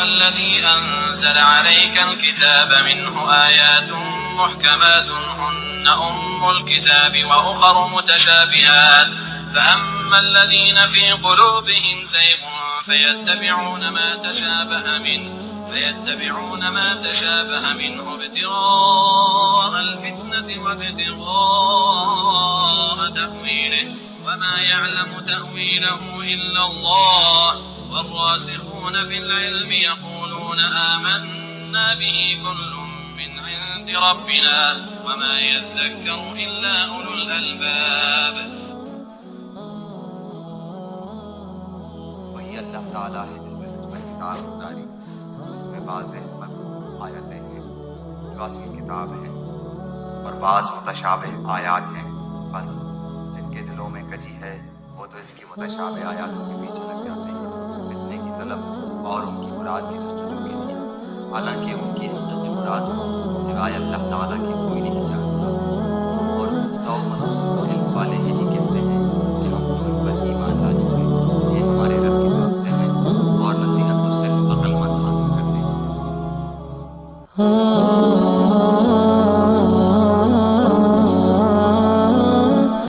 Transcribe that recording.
الذي أنزل عليك الكتاب منه آيات محكمات هن أم الكتاب وأخر متشابهات فأما الذين في قلوبهم زيغ فيتبعون ما تشابه منه ابتغاء الفتنة وابتغاء تأويله وما يعلم تأويله إلا الله والراسخون في العلم يقولون آمنا به كل من عند ربنا وما يذكر إلا أولو الألباب. वही अल्लाह ताला है जिसने मुझ पर किताब उतारी जिसमें वाज़ेह मज़मून आयतें हैं जो असली किताब हैं और बाज़ मुतशाबिह आयात हैं। बस जिनके दिलों में कजी है वो तो इसकी मुतशाबिह आयातों के पीछे लग जाते हैं फितने की तलब और उनकी मुराद की जस्तजू के लिए, हालांकि उनकी हकीकी मुराद को सिवाय अल्लाह ताला के कोई नहीं जानता। और मुफ्ता व मज़मून इल्म वाले यही कहते हैं कि हम तो इन पर ईमान ला चुके, ये हमारे रब की तरफ से है और नसीहत तो सिर्फ अक्लमंद हासिल करते हैं।